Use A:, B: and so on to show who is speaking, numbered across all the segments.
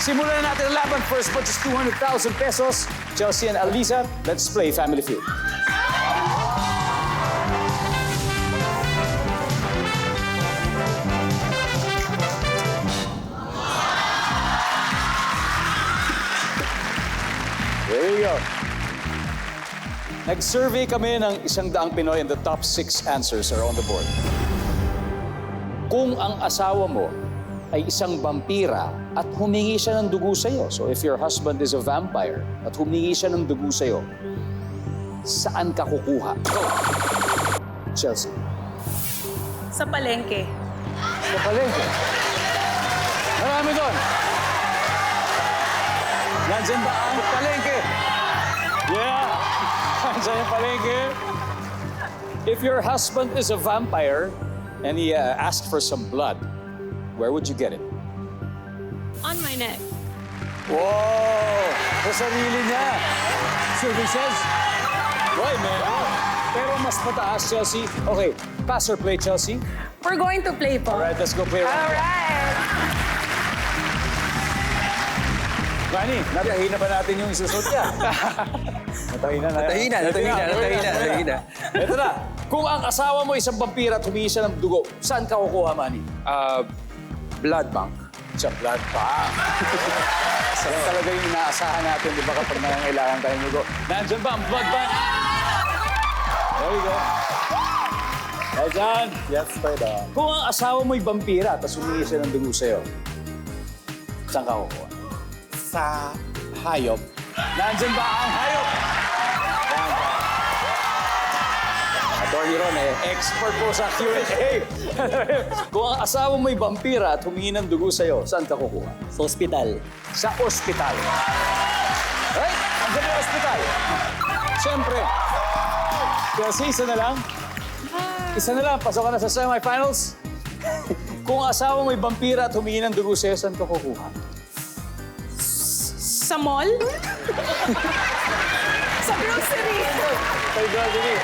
A: Simulan na natin ang laban. First punch is 200,000 pesos. Chelsea and Aliza, let's play Family Feud. There you go. Nag-survey kami ng 100 Pinoy and the top 6 answers are on the board. Kung ang asawa mo ay isang vampira at humingi siya ng dugo sa'yo, so if your husband is a vampire at humingi siya ng dugo sa'yo, saan ka kukuha? Go! Chelsea.
B: Sa palengke.
A: Sa palengke. Marami doon. Nandiyan ba ang palengke? Yeah! Nandiyan ang palengke. If your husband is a vampire and he asked for some blood, where would you get it?
B: On my neck.
A: Wow! Sa sarili niya. Services? Boy, man. Pero mas mataas, Chelsea. Okay, pass or play, Chelsea?
B: We're going to play po.
A: Alright, let's go play.
B: Alright.
A: Manny, natahina ba natin yung isusot niya? Natahina na.
C: Natahina.
A: Ito na. Kung ang asawa mo isang vampira at humingi siya ng dugo, saan ka kukuha, Manny?
C: Blood bank.
A: Sa blood bank. Yan talaga yung inaasahan natin, di ba, kapag nangangailangan tayo ng dugo. Nandiyan ba ang blood bank? There you go. Nandiyan. Yes, pwede. Kung ang asawa mo'y vampira at humingi siya ng dugo sa'yo, saan ka kukuha?
C: Sa hayop.
A: Nandiyan ba ang hayop? Yan ba? Attorney Ron, expert po sa Q&A. Kung ang asawa mo'y vampira at humingi ng dugo sa'yo, saan ka kukuha?
C: Sa ospital.
A: Sa ospital. Right? Nandiyan yung ospital. Siyempre. Kasi isa na lang. Isa na lang. Pasok ka na sa semifinals. Kung ang asawa mo'y vampira at humingi ng dugo sa'yo, saan ka kukuha?
B: Sa mall? Sa grocery.
A: Kay grocery.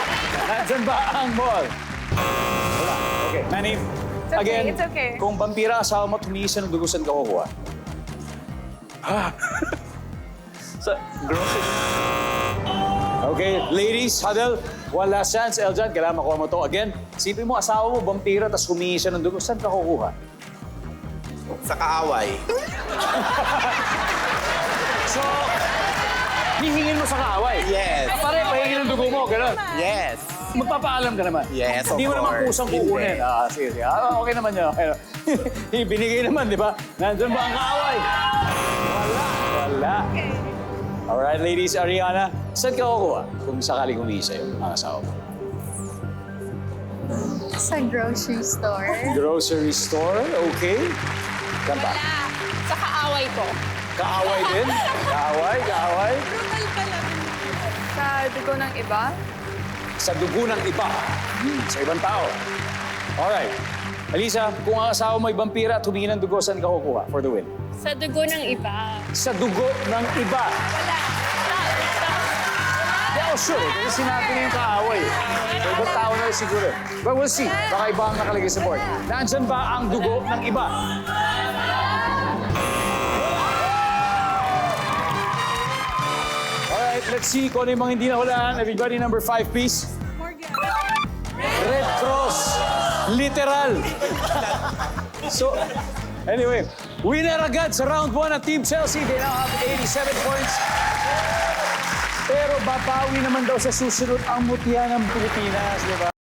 A: Nandiyan ba ang mall? Wala. Okay. Manny,
B: okay,
A: again,
B: it's okay.
A: Kung vampira asawa mo at humingi siya ng dugo, saan ka kukuha? Sa grocery. Okay, ladies, huddle. One last chance, Eljan. Kailangan makuha mo to. Again, sipin mo, asawa mo, vampira, tapos humingi siya ng dugo, saan ka kukuha?
C: Sa kaaway.
A: So, hihingin mo sa kaaway.
C: Yes.
A: Pare, pahingin ng dugo mo, gano'n.
C: Yes.
A: Magpapaalam ka naman.
C: Yes, of
A: Hindi mo naman
C: course.
A: kusang kukunin.
C: Hindi.
A: Sige. Okay naman yun. Okay. Binigay naman, di ba? Nandun ba ang kaaway? Wala. Alright, ladies, Ariana, saan ka kukuha kung sakaling humingi sa'yo ang asawa mo?
D: Sa grocery store.
A: Grocery store, okay. Saan ba?
B: Sa kaaway ko.
A: Kaaway din? Kaaway?
B: Brutal pala. Sa dugo ng iba?
A: Sa dugo ng iba. Sa ibang tao. Alright. Alisa, kung ang asawa mo ay vampira at humingi ng dugo, saan ka kukuha for the win?
B: Sa dugo ng iba.
A: Sa dugo ng iba.
B: Wala.
A: Yeah, sure. Kasi sinabi na yung kaaway. So, ibang tao na rin siguro. But we'll see. Baka iba ang nakalagay sa board. Nandyan ba ang dugo ng iba? Alright, let's see kung ano yung mga hindi nahulaan. Everybody, number 5, please. Red Cross. Literal. So, anyway, winner agad sa round 1 at Team Chelsea. They now have 87 points. Pero babawi naman daw sa susunod ang mutya ng Pilipinas, di ba?